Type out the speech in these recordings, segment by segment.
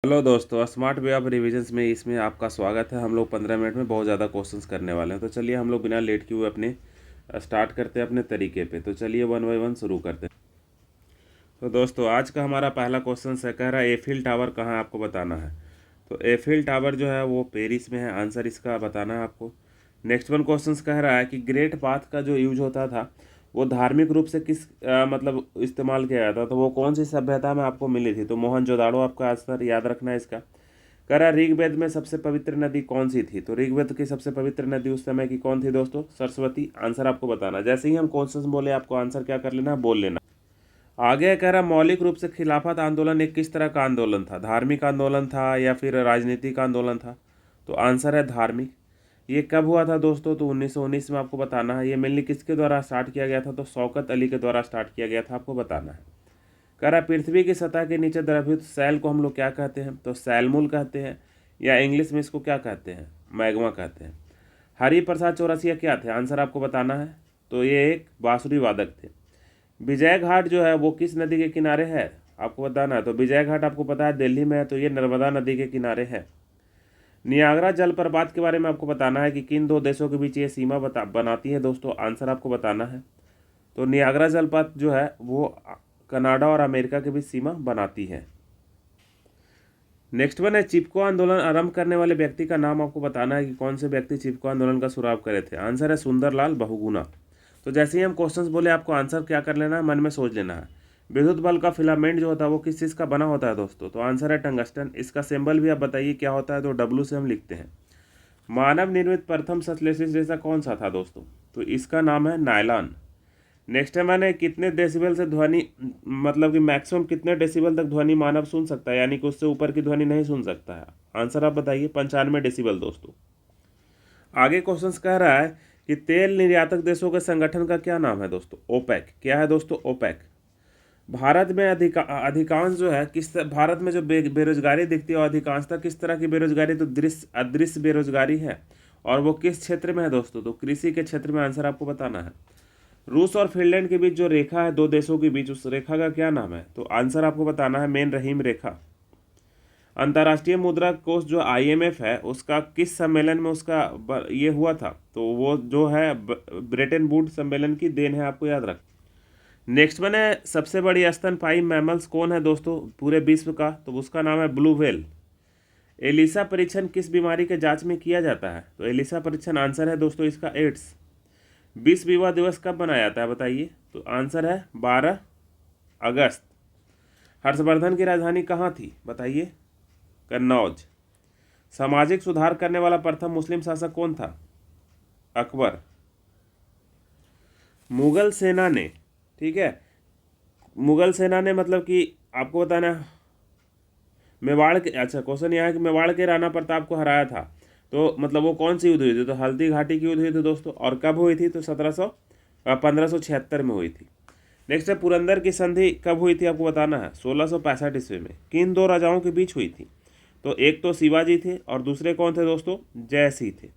Hello दोस्तों, smart way of revisions में इसमें आपका स्वागत है। हम लोग 15 मिनट में बहुत ज़्यादा क्वेश्चंस करने वाले हैं। तो चलिए हम लोग बिना लेट किए हुए अपने स्टार्ट करते हैं अपने तरीके पे। तो चलिए वन बाय वन शुरू करते हैं। तो दोस्तों आज का हमारा पहला क्वेश्चन है, कह रहा है एफिल टावर कहाँ है, आपको बताना है। तो एफिल टावर जो है वो पेरिस में है, आंसर इसका बताना है आपको। नेक्स्ट वन क्वेश्चन कह रहा है कि ग्रेट पाथ का जो यूज होता था वो धार्मिक रूप से किस मतलब इस्तेमाल किया जाता था, तो वो कौन सी सभ्यता में आपको मिली थी। तो मोहनजोदाड़ो आपका आंसर, याद रखना है इसका। कह रहा है ऋग्वेद में सबसे पवित्र नदी कौन सी थी। तो ऋग्वेद की सबसे पवित्र नदी उस समय की कौन थी दोस्तों, सरस्वती। आंसर आपको बताना, जैसे ही हम क्वेश्चन बोले आपको आंसर क्या कर लेना, बोल लेना। आगे कह रहा मौलिक रूप से खिलाफत आंदोलन एक किस तरह का आंदोलन था, धार्मिक आंदोलन था या फिर राजनीतिक आंदोलन था। तो आंसर है धार्मिक। ये कब हुआ था दोस्तों, तो 1919 में आपको बताना है। ये मेनली किसके द्वारा स्टार्ट किया गया था, तो शौकत अली के द्वारा स्टार्ट किया गया था, आपको बताना है। कह रहा पृथ्वी की सतह के नीचे द्रवीभूत सैल को हम लोग क्या कहते हैं, तो सैलमूल कहते हैं, या इंग्लिश में इसको क्या कहते हैं, मैग्मा कहते हैं। हरिप्रसाद चौरसिया क्या थे, आंसर आपको बताना है। तो ये एक बांसुरी वादक थे। विजय घाट जो है वो किस नदी के किनारे है, आपको बताना है। तो विजय घाट आपको पता है दिल्ली में है, तो ये नर्मदा नदी के किनारे है। नियाग्रा जलप्रपात के बारे में आपको बताना है कि किन दो देशों के बीच ये सीमा बनाती है दोस्तों, आंसर आपको बताना है। तो नियाग्रा जलप्रपात जो है वो कनाडा और अमेरिका के बीच सीमा बनाती है। नेक्स्ट वन है चिपको आंदोलन आरंभ करने वाले व्यक्ति का नाम आपको बताना है कि कौन से व्यक्ति चिपको आंदोलन का शुरुआत करे थे। आंसर है सुंदरलाल बहुगुणा। तो जैसे ही हम क्वेश्चंस बोले आपको आंसर क्या कर लेना है, मन में सोच लेना है। विद्युत बल्ब का फिलामेंट जो होता है वो किस चीज़ का बना होता है दोस्तों, तो आंसर है टंगस्टन। इसका सिंबल भी आप बताइए क्या होता है, तो डब्ल्यू से हम लिखते हैं। मानव निर्मित प्रथम संश्लेषित रेशा कौन सा था दोस्तों, तो इसका नाम है नायलॉन। नेक्स्ट है, मैंने कितने डेसिबल से ध्वनि, मतलब कि मैक्सिमम कितने डेसिबल तक ध्वनि मानव सुन सकता है, यानी कि उससे ऊपर की ध्वनि नहीं सुन सकता है। आंसर आप बताइए, 95 डेसिबल दोस्तों। आगे क्वेश्चन कह रहा है कि तेल निर्यातक देशों के संगठन का क्या नाम है दोस्तों, ओपेक। क्या है दोस्तों, ओपेक। भारत में अधिकांश जो है किस भारत में जो बेरोजगारी दिखती है अधिकांशतः किस तरह की बेरोजगारी, तो अदृश्य बेरोजगारी है। और वो किस क्षेत्र में है दोस्तों, तो कृषि के क्षेत्र में। आंसर आपको बताना है। रूस और फिनलैंड के बीच जो रेखा है दो देशों के बीच, उस रेखा का क्या नाम है, तो आंसर आपको बताना है मेन रहीम रेखा। अंतर्राष्ट्रीय मुद्रा कोष जो आईएमएफ है उसका किस सम्मेलन में उसका ये हुआ था, तो वो जो है ब्रेटन वुड्स सम्मेलन की देन है, आपको याद रख। नेक्स्ट वन है सबसे बड़ी स्तनपायी मैमल्स कौन है दोस्तों पूरे विश्व का, तो उसका नाम है ब्लू व्हेल। एलिसा परीक्षण किस बीमारी के जांच में किया जाता है, तो एलिसा परीक्षण आंसर है दोस्तों इसका एड्स। विश्व विवाह दिवस कब मनाया जाता है बताइए, तो आंसर है 12 अगस्त। हर्षवर्धन की राजधानी कहाँ थी बताइए, कन्नौज। सामाजिक सुधार करने वाला प्रथम मुस्लिम शासक कौन था, अकबर। मुगल सेना ने, ठीक है, मुगल सेना ने मतलब कि आपको बताना, मेवाड़ के, अच्छा क्वेश्चन यह है कि मेवाड़ के राणा प्रताप को हराया था, तो मतलब वो कौन सी युद्ध हुई थी, तो हल्दी घाटी की युद्ध हुई थी दोस्तों। और कब हुई थी, तो 1576 में हुई थी। नेक्स्ट है पुरंदर की संधि कब हुई थी, आपको बताना है। 1665 ईस्वी में। किन दो राजाओं के बीच हुई थी, तो एक तो शिवाजी थे और दूसरे कौन थे दोस्तों, जयसिंह थे।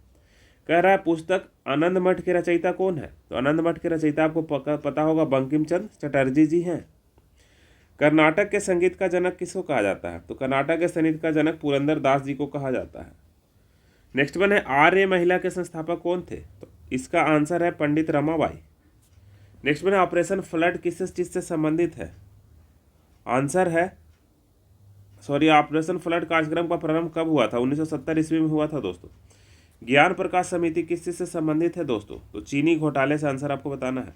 कह रहा है पुस्तक आनंद मठ के रचयिता कौन है, तो आनंद मठ के रचयिता आपको पता होगा बंकिम चंद्र चटर्जी जी हैं। कर्नाटक के संगीत का जनक किसको कहा जाता है, तो कर्नाटक के संगीत का जनक पुरंदर दास जी को कहा जाता है। नेक्स्ट वन है आर्य महिला के संस्थापक कौन थे, तो इसका आंसर है पंडित रमाबाई। नेक्स्ट वन है ऑपरेशन फ्लड किस चीज से संबंधित है, आंसर है ऑपरेशन फ्लड कार्यक्रम का प्रारंभ कब हुआ था, 1970 ईस्वी में हुआ था दोस्तों। ज्ञान प्रकाश समिति किस चीज से संबंधित है दोस्तों, तो चीनी घोटाले से। आंसर आपको बताना है।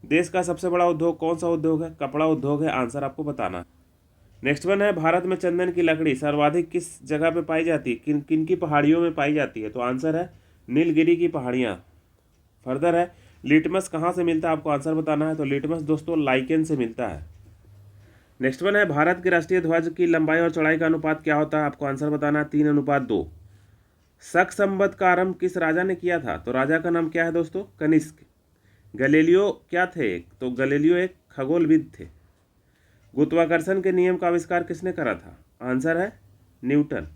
देश का सबसे बड़ा उद्योग कौन सा उद्योग है, कपड़ा उद्योग है, आंसर आपको बताना है। नेक्स्ट वन है भारत में चंदन की लकड़ी सर्वाधिक किस जगह पे पाई जाती है, किन किन की पहाड़ियों में पाई जाती है, तो आंसर है नीलगिरी की पहाड़ियाँ। फर्दर है लिटमस कहाँ से मिलता है, आपको आंसर बताना है। तो लिटमस दोस्तों लाइकेन से मिलता है। नेक्स्ट वन है भारत के राष्ट्रीय ध्वज की लंबाई और चौड़ाई का अनुपात क्या होता है, आपको आंसर बताना है, 3:2। शक संवत का आरंभ किस राजा ने किया था, तो राजा का नाम क्या है दोस्तों, कनिष्क। गैलीलियो क्या थे, तो गैलीलियो एक खगोलविद थे। गुरुत्वाकर्षण के नियम का आविष्कार किसने करा था, आंसर है न्यूटन।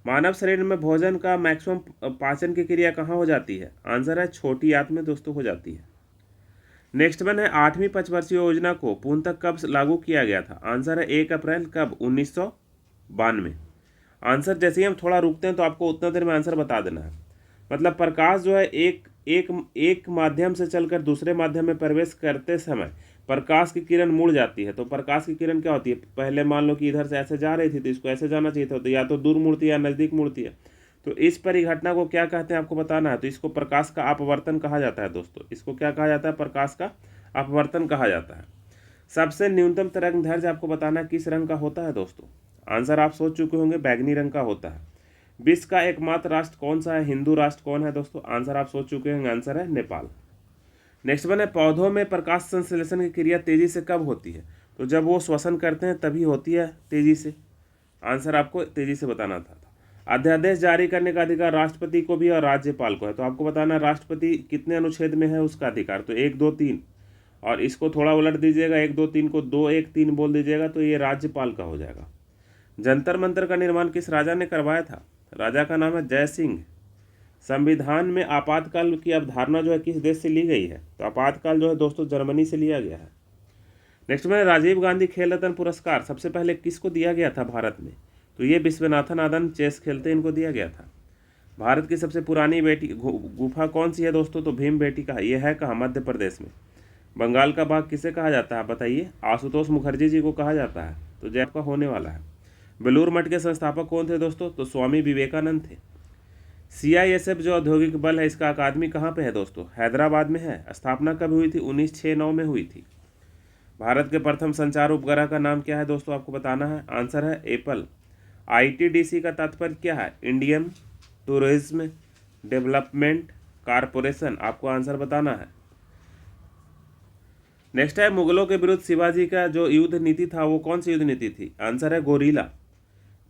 मानव शरीर में भोजन का मैक्सिमम पाचन की क्रिया कहाँ हो जाती है, आंसर है छोटी आंत में दोस्तों हो जाती है। नेक्स्ट वन है 8वीं पंचवर्षीय योजना को पूर्णतः कब लागू किया गया था, आंसर है 1 अप्रैल कब, 1992। आंसर जैसे ही हम थोड़ा रुकते हैं तो आपको उतना देर में आंसर बता देना है। मतलब प्रकाश जो है एक एक एक माध्यम से चलकर दूसरे माध्यम में प्रवेश करते समय प्रकाश की किरण मुड़ जाती है। तो प्रकाश की किरण क्या होती है, पहले मान लो कि इधर से ऐसे जा रही थी तो इसको ऐसे जाना चाहिए था, तो या तो दूर मुड़ती है या नज़दीक मुड़ती है। तो इस परिघटना को क्या कहते हैं आपको बताना है। तो इसको प्रकाश का अपवर्तन कहा जाता है दोस्तों। इसको क्या कहा जाता है, प्रकाश का अपवर्तन कहा जाता है। सबसे न्यूनतम तरंग दैर्ध्य आपको बताना किस रंग का होता है दोस्तों। आंसर आप सोच चुके होंगे, बैंगनी रंग का होता है। विश्व का एकमात्र राष्ट्र कौन सा है, हिंदू राष्ट्र कौन है दोस्तों। आंसर आप सोच चुके होंगे, आंसर है नेपाल। नेक्स्ट वन है, पौधों में प्रकाश संश्लेषण की क्रिया तेजी से कब होती है। तो जब वो श्वसन करते हैं तभी होती है तेजी से। आंसर आपको तेजी से बताना था। अध्यादेश जारी करने का अधिकार राष्ट्रपति को भी और राज्यपाल को है। तो आपको बताना राष्ट्रपति कितने अनुच्छेद में है उसका अधिकार। तो 1, 2, 3, और इसको थोड़ा उलट दीजिएगा, 1, 2, 3 को 2, 1, 3 बोल दीजिएगा तो ये राज्यपाल का हो जाएगा। जंतर मंतर का निर्माण किस राजा ने करवाया था। राजा का नाम है जय सिंह। संविधान में आपातकाल की अवधारणा जो है किस देश से ली गई है। तो आपातकाल जो है दोस्तों जर्मनी से लिया गया है। नेक्स्ट में राजीव गांधी खेल रत्न पुरस्कार सबसे पहले किसको दिया गया था भारत में। तो ये विश्वनाथन आनंद चेस खेलते इनको दिया गया था। भारत की सबसे पुरानी बेटी गुफा कौन सी है दोस्तों। तो भीम बेटी का ये है कहाँ, मध्य प्रदेश में। बंगाल का बाघ किसे कहा जाता है बताइए। आशुतोष मुखर्जी जी को कहा जाता है। तो जय का होने वाला है। बेलूर मठ के संस्थापक कौन थे दोस्तों। तो स्वामी विवेकानंद थे। CISF जो औद्योगिक बल है इसका अकादमी कहाँ पे है दोस्तों। हैदराबाद में है। स्थापना कब हुई थी, 1969 में हुई थी। भारत के प्रथम संचार उपग्रह का नाम क्या है दोस्तों, आपको बताना है। आंसर है एप्पल। ITDC का तात्पर्य क्या है, इंडियन टूरिज्म डेवलपमेंट कारपोरेशन। आपको आंसर बताना है। नेक्स्ट है, मुगलों के विरुद्ध शिवाजी का जो युद्ध नीति था वो कौन सी युद्ध नीति थी। आंसर है गोरीला।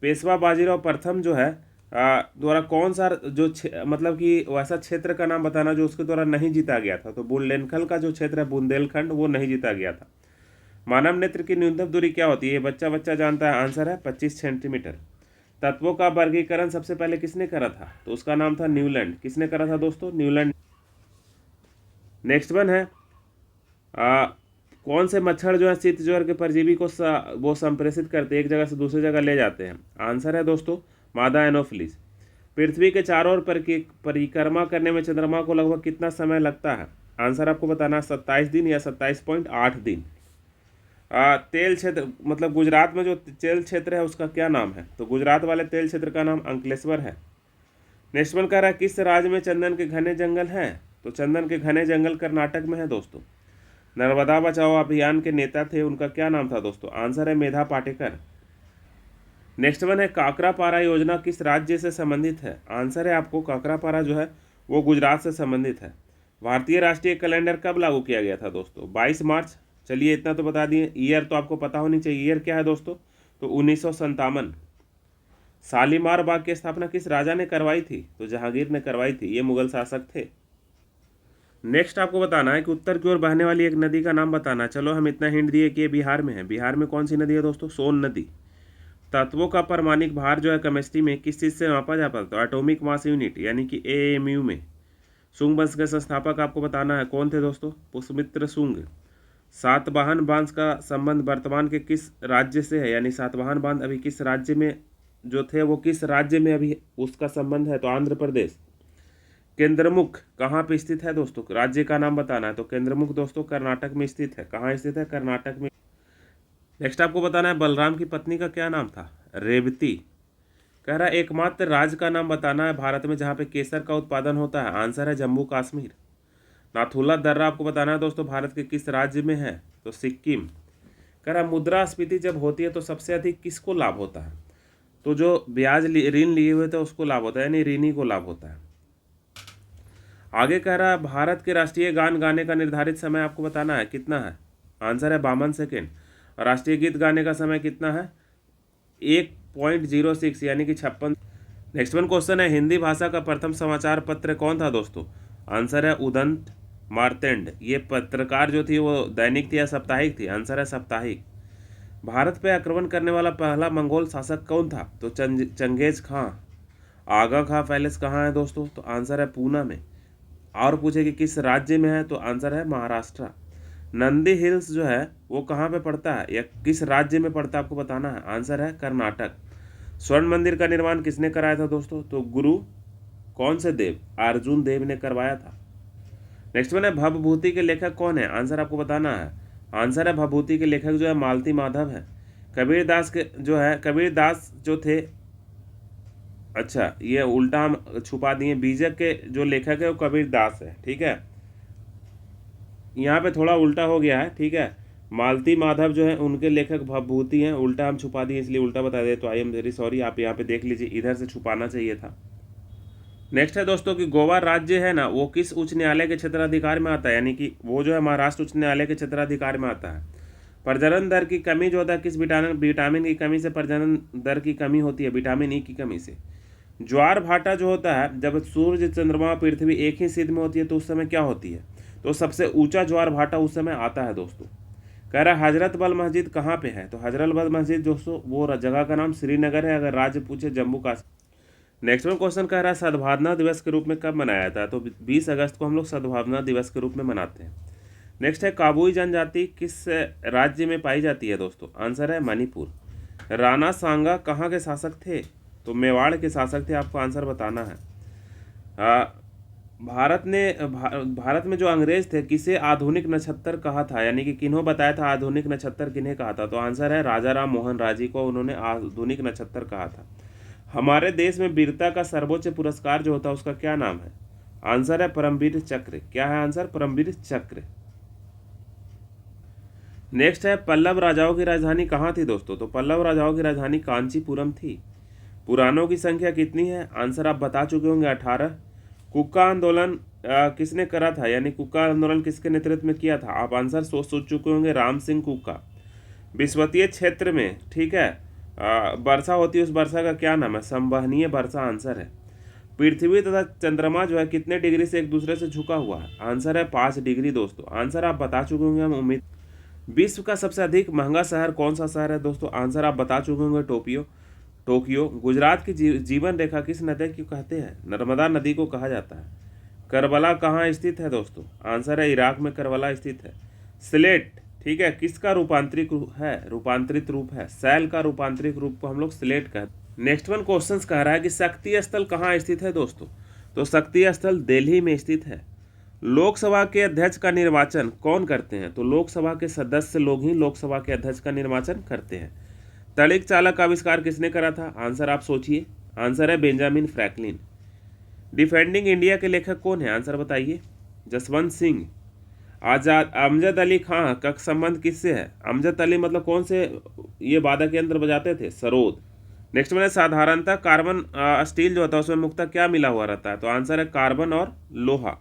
पेशवा बाजीराव प्रथम जो है द्वारा कौन सा जो मतलब कि वैसा क्षेत्र का नाम बताना जो उसके द्वारा नहीं जीता गया था। तो बुंदेलखंड का जो क्षेत्र है बुंदेलखंड वो नहीं जीता गया था। मानव नेत्र की न्यूनतम दूरी क्या होती है, ये बच्चा बच्चा जानता है। आंसर है 25 सेंटीमीटर। तत्वों का वर्गीकरण सबसे पहले किसने करा था। तो उसका नाम था न्यूलैंड। किसने करा था दोस्तों, न्यूलैंड। नेक्स्ट वन है कौन से मच्छर जो है शीत ज्वर के परजीवी को वो संप्रेषित करते एक जगह से दूसरी जगह ले जाते हैं। आंसर है दोस्तों मादा एनोफिलीज। पृथ्वी के चारों ओर परिक्रमा करने में चंद्रमा को लगभग कितना समय लगता है। आंसर आपको बताना 27 दिन या 27.8 दिन। तेल क्षेत्र मतलब गुजरात में जो तेल क्षेत्र है उसका क्या नाम है। तो गुजरात वाले तेल क्षेत्र का नाम अंकलेश्वर है। नेक्स्ट वन कह रहा है किस राज्य में चंदन के घने जंगल हैं। तो चंदन के घने जंगल कर्नाटक में है दोस्तों। नर्मदा बचाओ अभियान के नेता थे, उनका क्या नाम था दोस्तों। आंसर है मेधा पाटेकर। नेक्स्ट वन है काकरापारा योजना किस राज्य से संबंधित है। आंसर है आपको काकरापारा जो है वो गुजरात से संबंधित है। भारतीय राष्ट्रीय कैलेंडर कब लागू किया गया था दोस्तों। 22 मार्च। चलिए इतना तो बता दिए। ईयर तो आपको पता होनी चाहिए, ईयर क्या है दोस्तों। तो 1957। शालीमार बाग की स्थापना किस राजा ने करवाई थी। तो जहांगीर ने करवाई थी, ये मुगल शासक थे। नेक्स्ट आपको बताना है कि उत्तर की ओर बहने वाली एक नदी का नाम बताना। चलो हम इतना हिंट दिए कि ये बिहार में है। बिहार में कौन सी नदी है दोस्तों, सोन नदी। तत्वों का परमाणिक भार जो है केमिस्ट्री में किस चीज़ से मापा जाता है। तो एटॉमिक मास यूनिट यानी कि AMU में। शुंग वंश के संस्थापक आपको बताना है कौन थे दोस्तों, पुष्यमित्र शुंग। सातवाहन बांध का संबंध वर्तमान के किस राज्य से है, यानी सातवाहन बांध अभी किस राज्य में जो थे वो किस राज्य में अभी उसका संबंध है। तो आंध्र प्रदेश। केंद्रमुख कहाँ पे स्थित है दोस्तों, राज्य का नाम बताना है। तो केंद्रमुख दोस्तों कर्नाटक में स्थित है। कहाँ स्थित है, कर्नाटक में। नेक्स्ट आपको बताना है बलराम की पत्नी का क्या नाम था, रेवती। कह रहा है एकमात्र राज्य का नाम बताना है भारत में जहाँ पे केसर का उत्पादन होता है। आंसर है जम्मू कश्मीर। नाथुला दर्रा आपको बताना है दोस्तों भारत के किस राज्य में है। तो सिक्किम। कह रहा मुद्रास्फीति जब होती है तो सबसे अधिक किसको लाभ होता है। तो जो ब्याज ऋण लिए हुए थे उसको लाभ होता है, यानी ऋणी को लाभ होता है। आगे कह रहा है भारत के राष्ट्रीय गान गाने का निर्धारित समय आपको बताना है कितना है। आंसर है 52 सेकेंड। और राष्ट्रीय गीत गाने का समय कितना है, 1.06 यानी कि 56। नेक्स्ट वन क्वेश्चन है हिंदी भाषा का प्रथम समाचार पत्र कौन था दोस्तों। आंसर है उदंत मार्तेंड। ये पत्रकार जो थी वो दैनिक थी या साप्ताहिक थी। आंसर है साप्ताहिक। भारत पे आक्रमण करने वाला पहला मंगोल शासक कौन था। तो चंगेज खां। आगा खां पैलेस कहाँ है दोस्तों। तो आंसर है पूना में। और पूछे कि किस राज्य में है। तो आंसर है महाराष्ट्र। नंदी हिल्स जो है वो कहाँ पे पड़ता है या किस राज्य में पड़ता है आपको बताना है। आंसर है कर्नाटक। स्वर्ण मंदिर का निर्माण किसने कराया था दोस्तों? तो गुरु कौन से देव? अर्जुन देव ने करवाया था। नेक्स्ट वन है भवभूति के लेखक कौन है? आंसर आपको बताना है। आंसर है भवभूति के लेखक जो है मालती माधव है। कबीरदास के जो है कबीरदास जो थे, अच्छा ये उल्टा हम छुपा दिए, बीजक के जो लेखक है वो कबीरदास है, ठीक है, यहाँ पे थोड़ा उल्टा हो गया है, ठीक है। मालती माधव जो है उनके लेखक भवभूति हैं, उल्टा हम छुपा दिए इसलिए उल्टा बता दे, तो आई एम वेरी सॉरी, आप यहाँ पे देख लीजिए, इधर से छुपाना चाहिए था। नेक्स्ट है दोस्तों कि गोवा राज्य है ना वो किस उच्च न्यायालय के क्षेत्राधिकार में आता है? यानी कि वो जो है महाराष्ट्र उच्च न्यायालय के क्षेत्राधिकार में आता है। प्रजनन दर की कमी जो होता है किस विटामिन की कमी से प्रजनन दर की कमी होती है? विटामिन ई की कमी से। ज्वार भाटा जो होता है जब सूर्य चंद्रमा पृथ्वी एक ही सिद्ध में होती है तो उस समय क्या होती है? तो सबसे ऊंचा ज्वार भाटा उस समय आता है दोस्तों। कह रहा है हजरत बल मस्जिद कहाँ पे है? तो हजरत बल मस्जिद दोस्तों वो जगह का नाम श्रीनगर है, अगर राज्य पूछे Jammu Kashmir. Next one question कह रहा है सद्भावना दिवस के रूप में कब मनाया जाता है? तो 20 अगस्त को हम लोग सद्भावना दिवस के रूप में मनाते हैं। नेक्स्ट है काबुई जनजाति किस राज्य में पाई जाती है दोस्तों? आंसर है मणिपुर। राणा सांगा कहाँ के शासक थे? तो मेवाड़ के शासक थे, आपको आंसर बताना है। भारत में जो अंग्रेज थे किसे आधुनिक नक्षत्र कहा था? यानी कि किन्हों बताया था आधुनिक नक्षत्र किन्हें कहा था? तो आंसर है राजा राम मोहन राय जी को उन्होंने आधुनिक नक्षत्र कहा था। हमारे देश में वीरता का सर्वोच्च पुरस्कार जो होता है उसका क्या नाम है? आंसर है परमवीर चक्र। क्या है आंसर? परमवीर चक्र। नेक्स्ट है पल्लव राजाओं की राजधानी कहाँ थी दोस्तों? तो पल्लव राजाओं की राजधानी कांचीपुरम थी। पुराणों की संख्या कितनी है? आंसर आप बता चुके होंगे 18। कुक्का आंदोलन किसने करा था? यानी कुक्का आंदोलन किसके नेतृत्व में किया था? आप आंसर सोच चुके होंगे, राम सिंह कुक्का। विश्वतीय क्षेत्र में, ठीक है, वर्षा होती है उस वर्षा का क्या नाम है? संवहनीय वर्षा आंसर है। पृथ्वी तथा चंद्रमा जो है कितने डिग्री से एक दूसरे से झुका हुआ है? आंसर है 5 डिग्री दोस्तों। आंसर आप बता चुके होंगे हम उम्मीद। विश्व का सबसे अधिक महंगा शहर कौन सा शहर है दोस्तों? आंसर आप बता चुके होंगे टोक्यो। गुजरात की जीवन रेखा किस नदी को कहते हैं? नर्मदा नदी को कहा जाता है। करबला कहाँ स्थित है दोस्तों? आंसर है इराक में करबला स्थित है। स्लेट, ठीक है, किसका रूपांतरित रूप है? सैल का रूपांतरित रूप को हम लोग स्लेट कहते हैं। नेक्स्ट वन क्वेश्चन कह रहा है कि शक्ति स्थल कहाँ स्थित है दोस्तों? तो शक्ति स्थल दिल्ली में स्थित है। लोकसभा के अध्यक्ष का निर्वाचन कौन करते हैं? तो लोकसभा के सदस्य लोग ही लोकसभा के अध्यक्ष का निर्वाचन करते हैं। तड़िक चालक का आविष्कार किसने करा था? आंसर आप सोचिए। आंसर है बेंजामिन फ्रैंकलिन। डिफेंडिंग इंडिया के लेखक कौन है? आंसर बताइए। जसवंत सिंह। आजाद अमजद अली खां का संबंध किससे है? अमजद अली मतलब कौन से ये वादक यंत्र बजाते थे? सरोद। नेक्स्ट में साधारणतः कार्बन स्टील जो होता है उसमें मुख्यतः क्या मिला हुआ रहता है? तो आंसर है कार्बन और लोहा।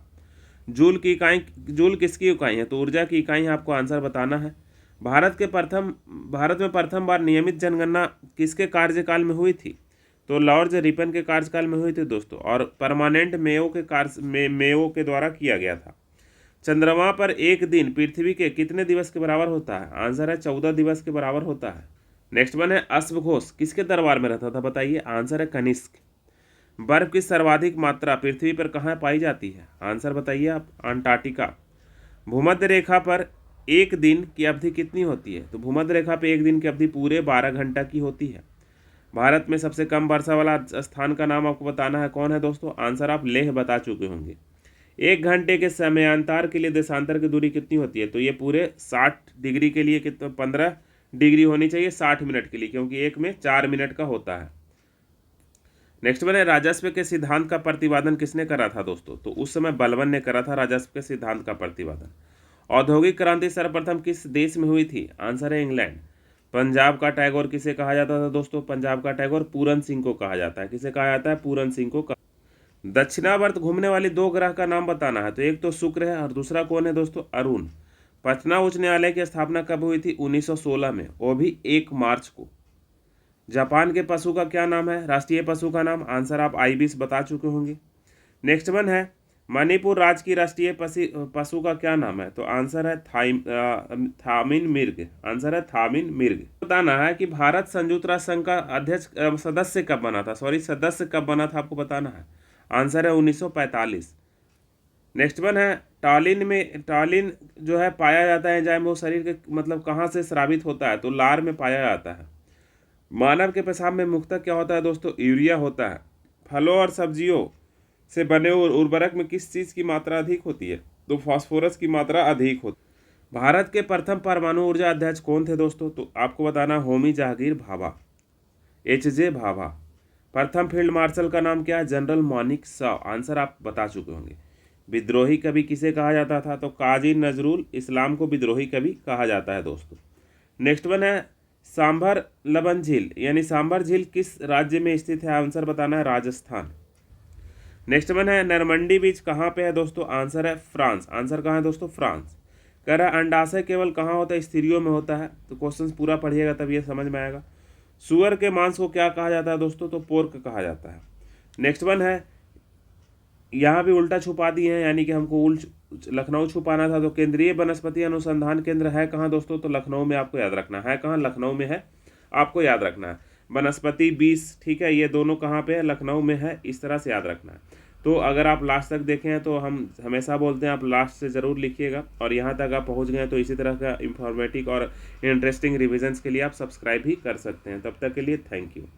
जूल किसकी इकाई है? तो ऊर्जा की इकाई है, आपको आंसर बताना है। भारत में प्रथम बार नियमित जनगणना किसके कार्यकाल में हुई थी? तो लॉर्ड रिपन के कार्यकाल में हुई थी दोस्तों, और परमानेंट मेयो के द्वारा किया गया था। चंद्रमा पर एक दिन पृथ्वी के कितने दिवस के बराबर होता है? आंसर है 14 दिवस के बराबर होता है। नेक्स्ट वन है अश्वघोष किसके दरबार में रहता था? बताइए। आंसर है कनिष्क। बर्फ की सर्वाधिक मात्रा पृथ्वी पर कहाँ पाई जाती है? आंसर बताइए आप। अंटार्कटिका। भूमध्य रेखा पर एक दिन की अवधि कितनी होती है? तो भूमध्य रेखा पर एक दिन की अवधि पूरे 12 घंटा की होती है। भारत में सबसे कम वर्षा वाला स्थान का नाम आपको बताना है, कौन है दोस्तों? आंसर आप लेह बता चुके होंगे। 1 घंटे के समयांतर के लिए देशांतर की दूरी कितनी होती है? तो ये पूरे 60 डिग्री के लिए कितना 15 डिग्री होनी चाहिए 60 मिनट के लिए, क्योंकि एक में 4 मिनट का होता है। नेक्स्ट वन है राजस्व के सिद्धांत का प्रतिपादन किसने करा था दोस्तों? तो उस समय बलबन ने करा था राजस्व के सिद्धांत का प्रतिपादन। औद्योगिक क्रांति सर्वप्रथम किस देश में हुई थी? आंसर है इंग्लैंड। पंजाब का टैगोर किसे कहा जाता था दोस्तों? पंजाब का टैगोर पूरन सिंह को कहा जाता है। किसे कहा जाता है? पूरन सिंह को। दक्षिणावर्त घूमने वाली 2 ग्रह का नाम बताना है। तो एक तो शुक्र है और दूसरा कौन है दोस्तों? अरुण। पटना उच्च न्यायालय की स्थापना कब हुई थी? 1916 में, वो भी 1 मार्च को। जापान के पशु का क्या नाम है? राष्ट्रीय पशु का नाम? आंसर आप आइबिस बता चुके होंगे। नेक्स्ट वन है मणिपुर राज्य की राष्ट्रीय पशु का क्या नाम है? तो आंसर है थामिन मिर्ग। आंसर है थामिन मिर्ग। बताना है कि भारत संयुक्त राष्ट्र संघ का सदस्य कब बना था? सदस्य कब बना था आपको बताना है। आंसर है 1945। नेक्स्ट वन है टालिन जो है पाया जाता है एंजाइम, वो शरीर के मतलब कहाँ से स्रावित होता है? तो लार में पाया जाता है। मानव के पेशाब में मुख्यतः क्या होता है दोस्तों? यूरिया होता है। फलों और सब्जियों से बने उर्वरक में किस चीज़ की मात्रा अधिक होती है? तो फास्फोरस की मात्रा अधिक होती है। भारत के प्रथम परमाणु ऊर्जा अध्यक्ष कौन थे दोस्तों? तो आपको बताना, होमी जहांगीर भाभा, HJ भाभा। प्रथम फील्ड मार्शल का नाम क्या है? जनरल मानिक शॉ। आंसर आप बता चुके होंगे। विद्रोही कवि किसे कहा जाता था? तो काजी नजरुल इस्लाम को विद्रोही कवि कहा जाता है दोस्तों। नेक्स्ट वन है सांभर लबन झील, यानी सांभर झील किस राज्य में स्थित है? आंसर बताना है, राजस्थान। नेक्स्ट वन है नरमंडी बीच कहाँ पे है दोस्तों? आंसर है फ्रांस। आंसर कहाँ है दोस्तों? फ्रांस। कह रहा है अंडाशय केवल कहाँ होता है? स्त्रियों में होता है। तो क्वेश्चन पूरा पढ़िएगा तब ये समझ में आएगा। सुअर के मांस को क्या कहा जाता है दोस्तों? तो पोर्क कहा जाता है। नेक्स्ट वन है, यहाँ भी उल्टा छुपा दिए हैं, यानी कि हमको लखनऊ छुपाना था। तो केंद्रीय वनस्पति अनुसंधान केंद्र है कहाँ दोस्तों? तो लखनऊ में आपको याद रखना है। कहाँ? लखनऊ में है, आपको याद रखना है। वनस्पति 20, ठीक है, ये दोनों कहाँ पे है? लखनऊ में है। इस तरह से याद रखना है। तो अगर आप लास्ट तक देखें हैं तो हम हमेशा बोलते हैं आप लास्ट से ज़रूर लिखिएगा, और यहाँ तक आप पहुँच गए तो इसी तरह का इंफॉर्मेटिव और इंटरेस्टिंग रिविजन्स के लिए आप सब्सक्राइब भी कर सकते हैं। तब तक के लिए थैंक यू।